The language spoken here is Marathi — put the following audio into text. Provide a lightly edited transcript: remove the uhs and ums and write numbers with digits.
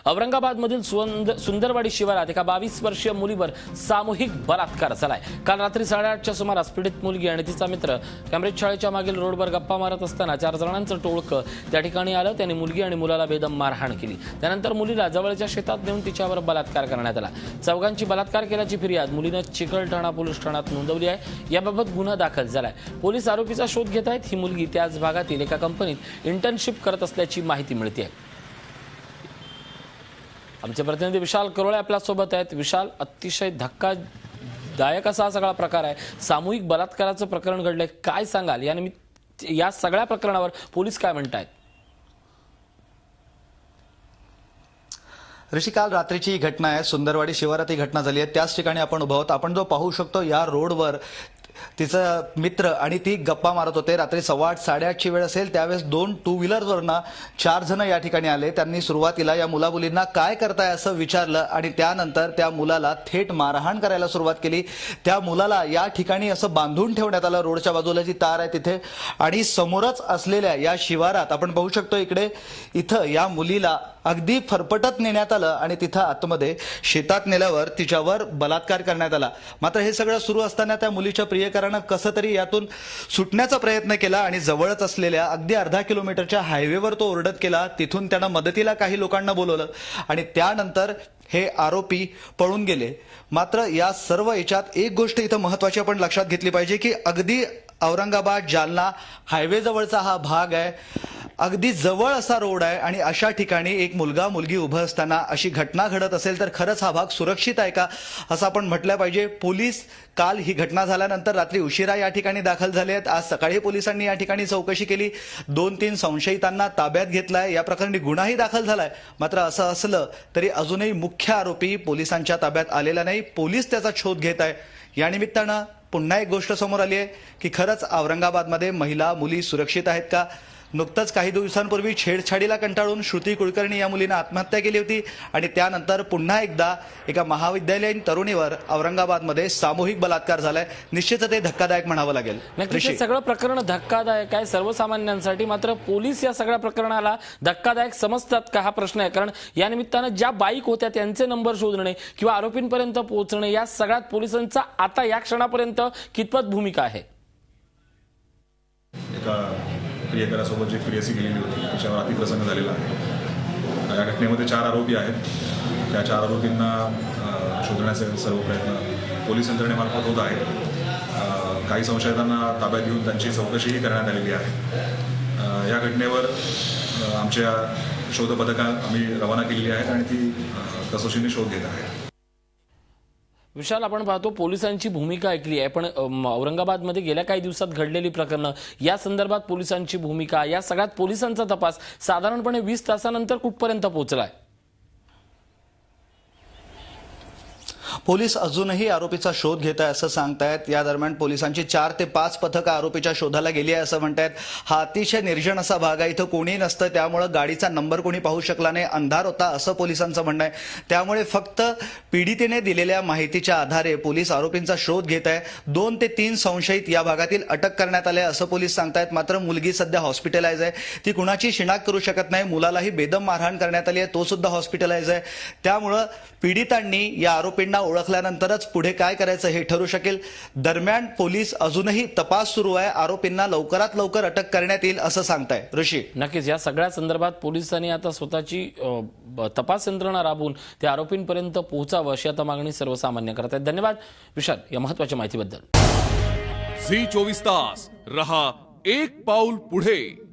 औरंगाबादमधील सुंदरवाडी शिवारात एका 22 वर्षीय मुलीवर सामूहिक बलात्कार झालाय। काल रात्री 8:30च्या सुमारास पीडित मुलगी आणि तिचा मित्र कॅम्ब्रिज शाळेच्या मागील रोडवर गप्पा मारत असताना 4 जणांचं टोळकं त्या ठिकाणी आलं। त्यांनी मुलगी आणि मुलाला बेदम मारहाण केली। त्यानंतर मुलीला जवळच्या शेतात नेऊन तिच्यावर बलात्कार करण्यात आला। चौघांची बलात्कार केल्याची फिर्याद मुलीने चिकलठाणा पोलीस ठाण्यात नोंदवली आहे। याबाबत गुन्हा दाखल झालाय। पोलीस आरोपीचा शोध घेत आहेत। ही मुलगी त्याच भागातील एका कंपनीत इंटर्नशिप करत असल्याची माहिती मिळते आहे। आमचे प्रतिनिधी विशाल करोळे आपल्या सोबत आहेत। विशाल, अतिशय धक्कादायक असा सगळा प्रकार आहे। सामूहिक बलात्काराचं प्रकरण घडलंय, काय सांगाल? या सगळ्या प्रकरणावर पोलीस काय म्हणतायत? ऋषी, काल रात्रीची ही घटना आहे। सुंदरवाडी शिवारात ही घटना झाली आहे। त्याच ठिकाणी आपण उभा आहोत। आपण जो पाहू शकतो या रोडवर तिचा मित्र आणि ती गप्पा मारत होते। रात्री 8:15 8:30ची वेळ असेल। त्यावेळेस 2 टू व्हीलरवरनं 4 जण या ठिकाणी आले। त्यांनी सुरुवातीला या मुलामुलींना काय करताय असं विचारलं आणि त्यानंतर त्या मुलाला थेट मारहाण करायला सुरुवात केली। त्या मुलाला या ठिकाणी असं बांधून ठेवण्यात आलं। रोडच्या बाजूला जी तार आहे तिथे आणि समोरच असलेल्या या शिवारात आपण पाहू शकतो इथं या मुलीला अगदी फरफटत नेण्यात आलं आणि तिथं आतमध्ये शेतात नेल्यावर तिच्यावर बलात्कार करण्यात आला। मात्र हे सगळं सुरू असताना त्या मुलीच्या प्रियकरानं कसं तरी यातून सुटण्याचा प्रयत्न केला आणि जवळच असलेल्या अगदी अर्धा किलोमीटरच्या हायवेवर तो ओरडत केला। तिथून त्यानं मदतीला काही लोकांना बोलवलं आणि त्यानंतर हे आरोपी पळून गेले। मात्र या सर्व याच्यात एक गोष्ट इथं महत्त्वाची आपण लक्षात घेतली पाहिजे की अगदी औरंगाबाद जालना हायवे जवळचा हा भाग आहे। अगदी जवळ असा रोड आहे आणि अशा ठिकाणी एक मुलगा मुलगी उभं असताना अशी घटना घडत असेल तर खरंच हा भाग सुरक्षित आहे का असं आपण म्हटलं पाहिजे। पोलीस काल ही घटना झाल्यानंतर रात्री उशिरा या ठिकाणी दाखल झाले आहेत। आज सकाळी पोलिसांनी या ठिकाणी चौकशी केली। 2-3 संशयितांना ताब्यात घेतलाय। या प्रकरणी गुन्हाही दाखल झालाय। मात्र असं असलं तरी अजूनही मुख्य आरोपी पोलिसांच्या ताब्यात आलेला नाही। पोलीस त्याचा शोध घेत आहे। या निमित्तानं पुन्हा एक गोष्ट समोर आली आहे की खरंच औरंगाबादमध्ये महिला मुली सुरक्षित आहेत का? नुकतंच काही दिवसांपूर्वी छेडछाडीला कंटाळून श्रुती कुलकर्णी या मुलीने आत्महत्या केली होती आणि त्यानंतर पुन्हा एकदा एका महाविद्यालयीन तरुणीवर औरंगाबादमध्ये सामूहिक बलात्कार झालाय। निश्चितच ते धक्कादायक म्हणावं लागेल। नक्कीच हे सगळं प्रकरण धक्कादायक आहे सर्वसामान्यांसाठी। मात्र पोलीस या सगळ्या प्रकरणाला धक्कादायक समजतात का हा प्रश्न आहे। कारण या निमित्तानं ज्या बाईक होत्या त्यांचे नंबर शोधणे किंवा आरोपींपर्यंत पोहोचणे या सगळ्यात पोलिसांचा आता या क्षणापर्यंत कितपत भूमिका आहे? प्रियकरासोबत जी प्रियसी गेलेली होती तिच्यावर अतिप्रसंग झालेला आहे। या घटनेमध्ये 4 आरोपी आहेत। त्या 4 आरोपींना शोधण्याचे सर्व प्रयत्न पोलीस यंत्रणेमार्फत होत आहेत। काही संशयितांना ताब्यात घेऊन त्यांची चौकशीही करण्यात आलेली आहे। या घटनेवर आमच्या शोध पथका आम्ही रवाना केलेली आहेत आणि ती कसोशीने शोध घेत आहेत। विशाल, आपण पाहतो पोलिसांची भूमिका ऐकली आहे, पण औरंगाबादमध्ये गेल्या काही दिवसात घडलेली प्रकरणं या संदर्भात पोलिसांची भूमिका, या सगळ्यात पोलिसांचा तपास साधारणपणे 20 तासानंतर कुठपर्यंत पोहोचलाय? पोलीस अजूनही आरोपीचा शोध घेत आहे असं सांगतायत। या दरम्यान पोलिसांची 4 ते 5 पथकं आरोपीच्या शोधाला गेली आहे असं म्हणतायत। हा अतिशय निर्जन असा भाग आहे। इथं कोणी नसतं, त्यामुळे गाडीचा नंबर कोणी पाहू शकला नाही। अंधार होता असं पोलिसांचं म्हणणं आहे। त्यामुळे फक्त पीडितेने दिलेल्या माहितीच्या आधारे पोलीस आरोपींचा शोध घेत आहे। 2 ते 3 संशयित या भागातील अटक करण्यात आले असं पोलीस सांगतायत। मात्र मुलगी सध्या हॉस्पिटलाइज आहे। ती कुणाची शिणाक करू शकत नाही। मुलालाही बेदम मारहाण करण्यात आली आहे, तो सुद्धा हॉस्पिटलाइज आहे। त्यामुळे पीडितांनी या आरोपींना ओळखल्यानंतरच पुढे काय करायचं हे ठरू शकेल। दरम्यान पोलीस अजूनही तपास सुरू आहे। आरोपींना लवकरात लवकर अटक करण्यात येईल असं सांगताय ऋषी। नक्कीच या सगळ्या संदर्भात पोलिसांनी आता स्वतःची तपास यंत्रणा राबवून त्या आरोपींपर्यंत पोहोचावं अशी आता मागणी सर्वसामान्य करत आहेत। धन्यवाद विशाल या महत्त्वाच्या माहितीबद्दल। झी 24 तास रहा एक पाऊल पुढे।